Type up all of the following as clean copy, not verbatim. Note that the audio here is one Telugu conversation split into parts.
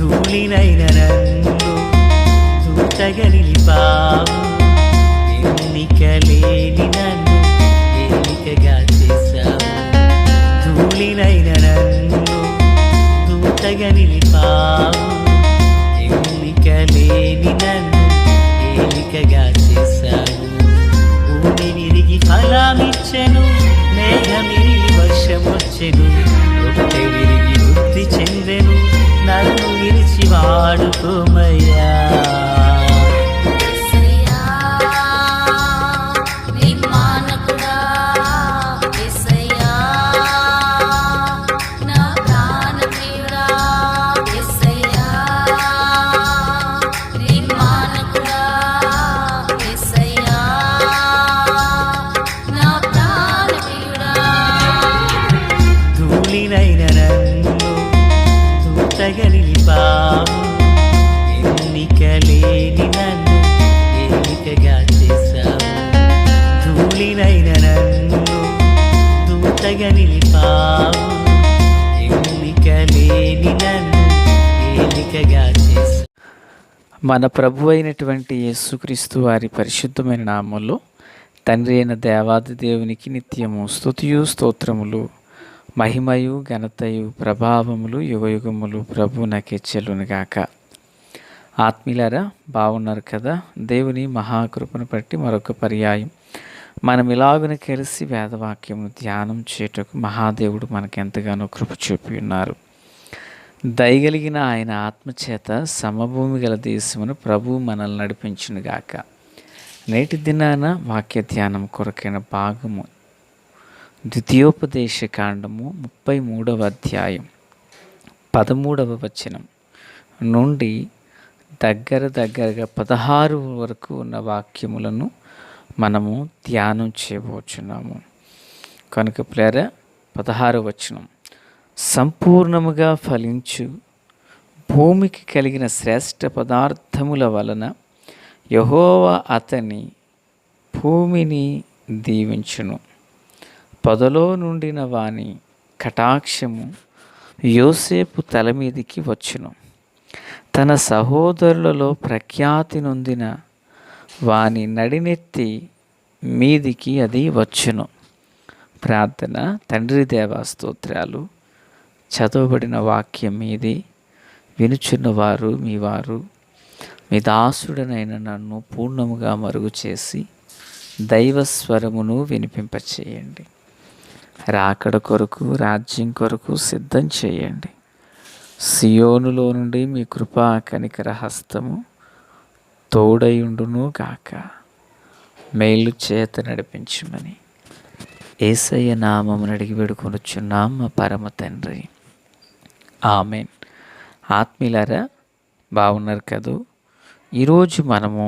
ధూళినైన నన్ను దూతగా నిలిపావు, ఎన్నికలేని నన్ను ఏలికగా చేశావు. ధూళినైన నన్ను దూతగా నిలిపావు, ఎన్నికలేని నన్ను ఏలికగా చేశావు. భూమి విరిగి ఫలమిచ్చెను, మేఘమిరిగి వర్షమొచ్చెను, రొట్టె విరిగి వృద్ధి చెందెను, నన్ను విరిచి వాడుకోమయ్యా. ధూళినైన నన్ను దూతగా నిలిపావు, ఎన్నికలేని నన్ను ఏలికగా చేశావు. ధూళినైన నన్ను దూతగా నిలిపావు, ఎన్నికలేని నన్ను ఏలికగా చేశావు. మన ప్రభు అయినటువంటి యేసుక్రీస్తు వారి పరిశుద్ధమైన నామంలో తండ్రి అయిన దేవాది దేవునికి నిత్యము స్తుతియు స్తోత్రములు, మహిమయు ఘనతయు ప్రభావములు యుగయుగములు ప్రభు నాకే చెల్లునుగాక. ఆత్మీయులారా, బాగున్నారు కదా? దేవుని మహాకృపను బట్టి మరొక పర్యాయం మనం ఇలాగున కలిసి వేదవాక్యమును ధ్యానం చేయుటకు మహాదేవుడు మనకెంతగానో కృప చూపి ఉన్నారు. దయగలిగిన ఆయన ఆత్మచేత సమభూమి గల దేశమును ప్రభు మనల్ని నడిపించునుగాక. నేటి దినాన వాక్య ధ్యానం కొరకైన భాగము ద్వితీయోపదేశ కాండము 33వ అధ్యాయం 13వ వచనం నుండి దగ్గరగా 16 వరకు ఉన్న వాక్యములను మనము ధ్యానం చేయబోచున్నాము. కనుక ప్రేర 16వ వచనం, సంపూర్ణముగా ఫలించు భూమికి కలిగిన శ్రేష్ఠ పదార్థముల వలన యెహోవా అతని భూమిని దీవించును. పొదలో నుండిన వాని కటాక్షము యోసేపు తల మీదికి వచ్చును. తన సహోదరులలో ప్రఖ్యాతి నొందిన వాని నడినెత్తి మీదికి అది వచ్చును. ప్రార్థన. తండ్రి దేవా స్తోత్రాలు. చదవబడిన వాక్యం మీది, వినుచున్నవారు మీ వారు, మీ దాసుడనైన నన్ను పూర్ణముగా మరుగు చేసి దైవస్వరమును వినిపింపచేయండి. రాకడ కొరకు, రాజ్యం కొరకు సిద్ధం చేయండి. సియోనులో నుండి మీ కృపా కనికర హస్తము తోడయుండును గాక. మేలు చేత నడిపించుమని యేసయ్య నామమున అడిగి వేడుకొనుచున్నాం మా పరమ తండ్రి, ఆమేన్. ఆత్మీయులారా, బాగున్నారు కదూ? ఈరోజు మనము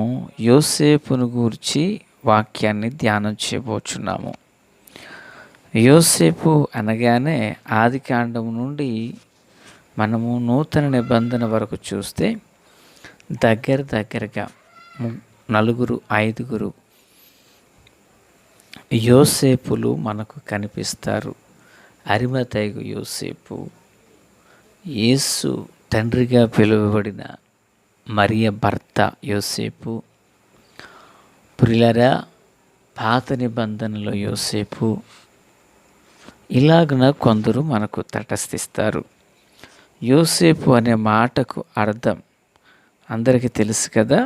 యోసేపును గూర్చి వాక్యాన్ని ధ్యానం చేయబోచున్నాము. యోసేపు అనగానే ఆదికాండం నుండి మనము నూతన నిబంధన వరకు చూస్తే దగ్గరగా 4-5 యోసేపులు మనకు కనిపిస్తారు. అరిమతయి యోసేపు, యేసు తండ్రిగా పిలువబడిన మరియ భర్త యోసేపు, ప్రియులారా పాత నిబంధనలో యోసేపు, ఇలాగున కొందరు మనకు తటస్థిస్తారు. యోసేపు అనే మాటకు అర్థం అందరికీ తెలుసు కదా,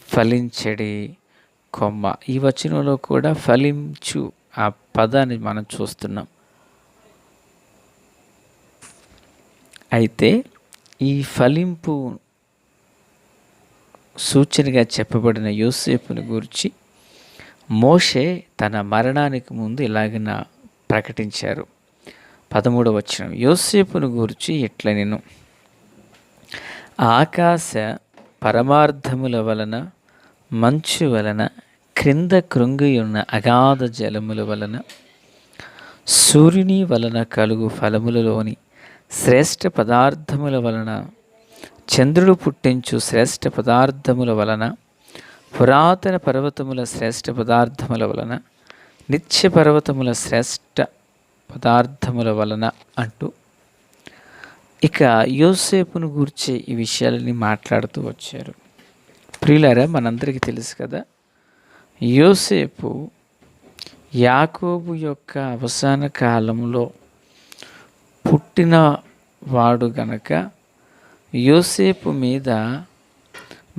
ఫలించడి కొమ్మ. ఈ వచనంలో కూడా ఫలించు ఆ పదాన్ని మనం చూస్తున్నాం. అయితే ఈ ఫలింపు సూచనగా చెప్పబడిన యోసేపుని గురించి మోషే తన మరణానికి ముందు ఇలాగిన ప్రకటించారు. 13వ వచనం, యోసేపును గూర్చి ఇట్ల నేను, ఆకాశ పరమార్థముల వలన, మంచు వలన, క్రింద కృంగియున్న అగాధ జలముల వలన, సూర్యుని వలన కలుగు ఫలములలోని శ్రేష్ఠ పదార్థముల వలన, చంద్రుడు పుట్టించు శ్రేష్ఠ పదార్థముల వలన, పురాతన పర్వతముల శ్రేష్ఠ పదార్థముల వలన, నిత్య పర్వతముల శ్రేష్ఠ పదార్థముల వలన అంటూ ఇక యోసేపును గూర్చి ఈ విషయాలన్నీ మాట్లాడుతూ వచ్చారు. ప్రియులారా, మనందరికీ తెలుసు కదా, యోసేపు యాకోబు యొక్క అవసాన కాలంలో పుట్టిన వాడు గనక యోసేపు మీద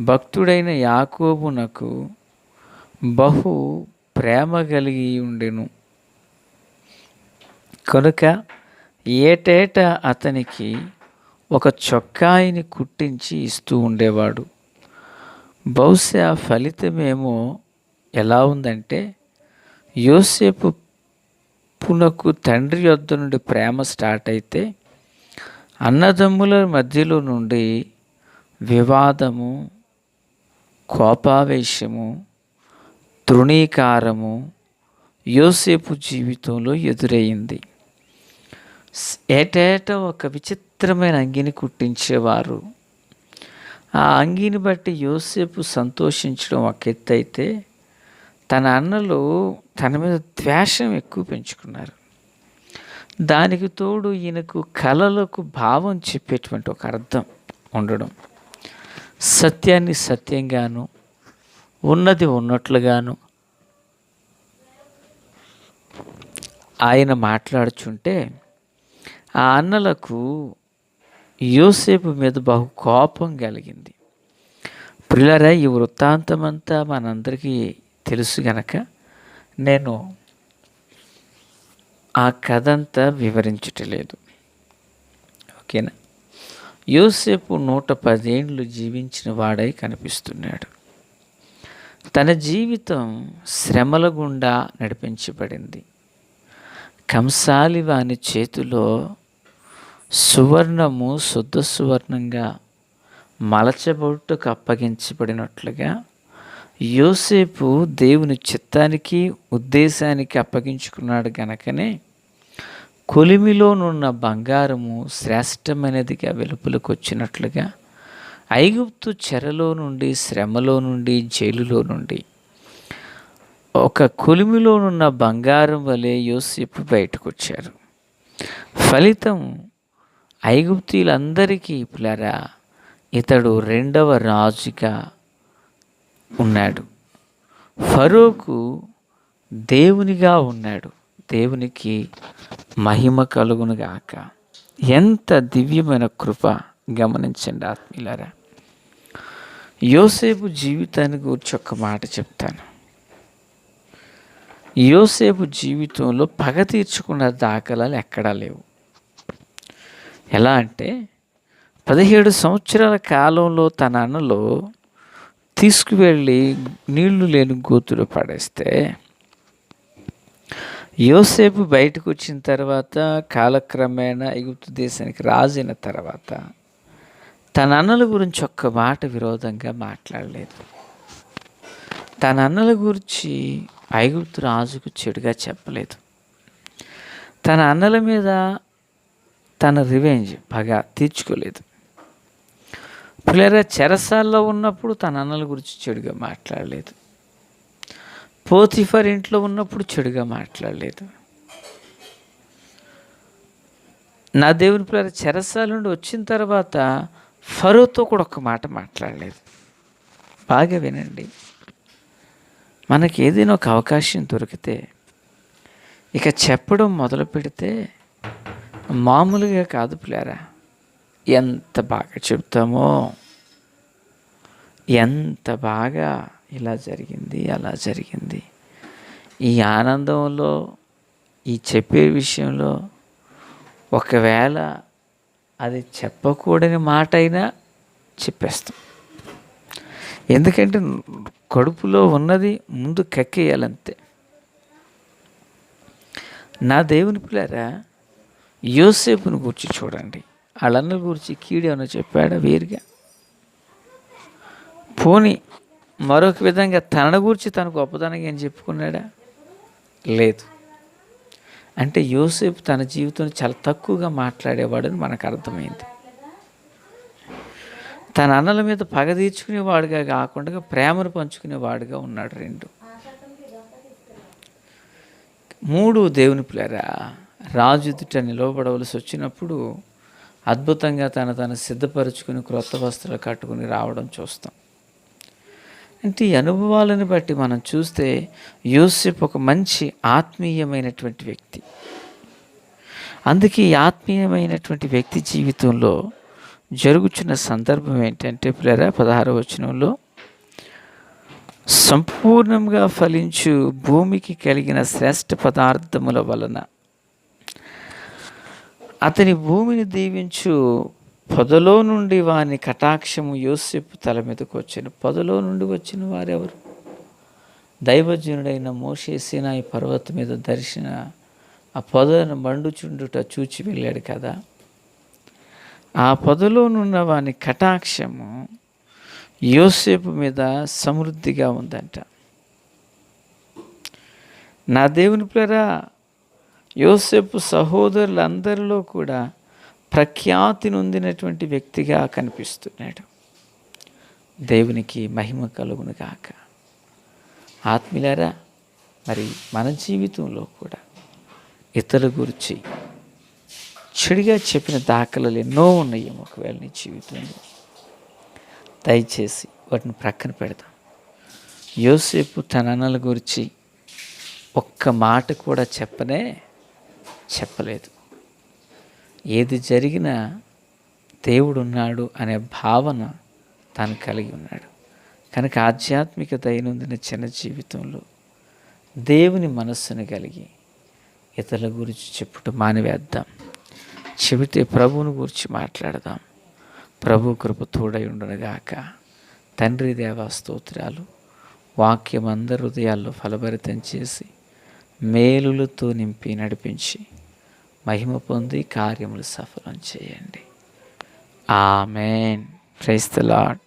భక్తుడైన యాకోబునకు బహు ప్రేమ కలిగి ఉండెను. కనుక ఏటేటా అతనికి ఒక చొక్కాయిని కుట్టించి ఇస్తూ ఉండేవాడు. బహుశా ఫలితమేమో ఎలా ఉందంటే, యోసేపునకు తండ్రి యొద్ద నుండి ప్రేమ స్టార్ట్ అయితే అన్నదమ్ముల మధ్యలో నుండి వివాదము, కోపావేశము, తృణీకారము యోసేపు జీవితంలో ఎదురయ్యింది. ఏటేటా ఒక విచిత్రమైన అంగిని కుట్టించేవారు. ఆ అంగిని బట్టి యోసేపు సంతోషించడం ఒక ఎత్తు అయితే, తన అన్నలు తన మీద ద్వేషం ఎక్కువ పెంచుకున్నారు. దానికి తోడు ఈయనకు కళలకు భావం చెప్పేటువంటి ఒక అర్థం ఉండడం, సత్యాన్ని సత్యంగాను, ఉన్నది ఉన్నట్లుగాను ఆయన మాట్లాడుచుంటే ఆ అన్నలకు యోసేపు మీద బహు కోపం కలిగింది. ప్రియులారా, ఈ వృత్తాంతమంతా మనందరికీ తెలుసు గనక నేను ఆ కథంతా వివరించటలేదు. ఓకేనా? యోసేపు 110 ఏండ్లు జీవించిన వాడై కనిపిస్తున్నాడు. తన జీవితం శ్రమల గుండా నడిపించబడింది. కంసాలి వాని చేతిలో సువర్ణము శుద్ధ సువర్ణంగా మలచబొట్టుకు అప్పగించబడినట్లుగా యోసేపు దేవుని చిత్తానికి ఉద్దేశానికి అప్పగించుకున్నాడు గనకనే కొలిమిలోనున్న బంగారము శ్రేష్టమైనదిగా వెలుపలకు వచ్చినట్లుగా ఐగుప్తు చెరలో నుండి, శ్రమలో నుండి, జైలులో నుండి ఒక కొలిమిలోనున్న బంగారం వలె యోసేపు బయటకు వచ్చారు. ఫలితం ఐగుప్తీయులందరికీ పిల్లరా ఇతడు 2వ రాజుగా ఉన్నాడు. ఫరోకు దేవునిగా ఉన్నాడు. దేవునికి మహిమ కలుగునుగాక. ఎంత దివ్యమైన కృప! గమనించండి ఆత్మీయులారా. యోసేపు జీవితాన్ని గురించి ఒక మాట చెప్తాను. యోసేపు జీవితంలో పగ తీర్చుకున్న దాఖలాలు ఎక్కడా లేవు. ఎలా అంటే, 17 సంవత్సరాల కాలంలో తన అన్నలో తీసుకువెళ్ళి నీళ్లు లేని గోతులో పడేస్తే యోసేపు బయటకు వచ్చిన తర్వాత, కాలక్రమేణా ఐగుప్తు దేశానికి రాజైన తర్వాత తన అన్నల గురించి ఒక్క మాట విరోధంగా మాట్లాడలేదు. తన అన్నల గురించి ఐగుప్తు రాజుకు చెడుగా చెప్పలేదు. తన అన్నల మీద తన రివెంజ్ పగ తీర్చుకోలేదు. పిల్లరా, చెరసాల్లో ఉన్నప్పుడు తన అన్నల గురించి చెడుగా మాట్లాడలేదు. పోతిఫర్ ఇంట్లో ఉన్నప్పుడు చెడుగా మాట్లాడలేదు. నా దేవుని పిల్లల చెరసాల నుండి వచ్చిన తర్వాత ఫరోతో కూడా ఒక్క మాట మాట్లాడలేదు. బాగా వినండి. మనకి ఏదైనా ఒక అవకాశం దొరికితే ఇక చెప్పడం మొదలు పెడితే మామూలుగా కాదు పిల్లారా. ఎంత బాగా చెప్తామో, ఎంత బాగా ఇలా జరిగింది, అలా జరిగింది, ఈ ఆనందంలో, ఈ చెప్పే విషయంలో ఒకవేళ అది చెప్పకూడని మాట అయినా చెప్పేస్తాం. ఎందుకంటే కడుపులో ఉన్నది ముందు కక్కేయాలంతే. నా దేవుని పిల్లారా, యోసేపుని గురించి చూడండి. వాళ్ళన్న గురించి కీడేమన్నా చెప్పాడా వేరుగా? పోనీ మరొక విధంగా తన గురించి తన గొప్పతనంగా ఏం చెప్పుకున్నాడా? లేదు. అంటే యోసేపు తన జీవితంలో చాలా తక్కువగా మాట్లాడేవాడని మనకు అర్థమైంది. తన అన్నల మీద పగ తీర్చుకునేవాడుగా కాకుండా ప్రేమను పంచుకునేవాడుగా ఉన్నాడు. 2. 3 దేవుని పిల్లరా, రాజు ఎదుట నిలవబడవలసి వచ్చినప్పుడు అద్భుతంగా తను సిద్ధపరుచుకుని క్రొత్త వస్త్రాలు కట్టుకుని రావడం చూస్తాం. అంటే ఈ అనుభవాలను బట్టి మనం చూస్తే యోసేపు ఒక మంచి ఆత్మీయమైనటువంటి వ్యక్తి. అందుకే ఈ ఆత్మీయమైనటువంటి వ్యక్తి జీవితంలో జరుగుచున్న సందర్భం ఏంటంటే ప్రియరా 16వ వచనంలో, సంపూర్ణంగా ఫలించు భూమికి కలిగిన శ్రేష్ఠ పదార్థముల వలన అతని భూమిని దీవించు పొదలో నుండి వాని కటాక్షము యోసేపు తల మీదకు వచ్చాను. పొదలో నుండి వచ్చిన వారెవరు? దైవజనుడైన మోషే సీనాయి పర్వతం మీద దర్శన ఆ పొదను మండుచుండుట చూచి వెళ్ళాడు కదా. ఆ పొదలోనున్న వాని కటాక్షము యోసేపు మీద సమృద్ధిగా ఉందంట. నా దేవుని ప్రియరా, యోసేపు సహోదరులందరిలో కూడా ప్రఖ్యాతి నొందినటువంటి వ్యక్తిగా కనిపిస్తున్నాడు. దేవునికి మహిమ కలుగును గాక. ఆత్మీయులారా, మరి మన జీవితంలో కూడా ఇతరుల గురించి చెడుగా చెప్పిన దాఖలాలు ఎన్నో ఉన్నాయి. ఒకవేళ నీ జీవితంలో దయచేసి వాటిని ప్రక్కన పెడదాం. యోసేపు తన అన్నల గురించి ఒక్క మాట కూడా చెప్పలేదు. ఏది జరిగినా దేవుడు ఉన్నాడు అనే భావన తాను కలిగి ఉన్నాడు. కనుక ఆధ్యాత్మిక దైనందిన చిన్న జీవితంలో దేవుని మనస్సును కలిగి ఇతరుల గురించి చెప్పుట మానివేద్దాం. చెబితే ప్రభువుని గురించి మాట్లాడదాం. ప్రభు కృప తోడై ఉండునుగాక. తండ్రి దేవా స్తోత్రాలు. వాక్యం అందరి హృదయాల్లో ఫలభరితం చేసి మేలులతో నింపి నడిపించి మహిమ పొంది కార్యములు సఫలం చేయండి. ఆమేన్. Praise the lord.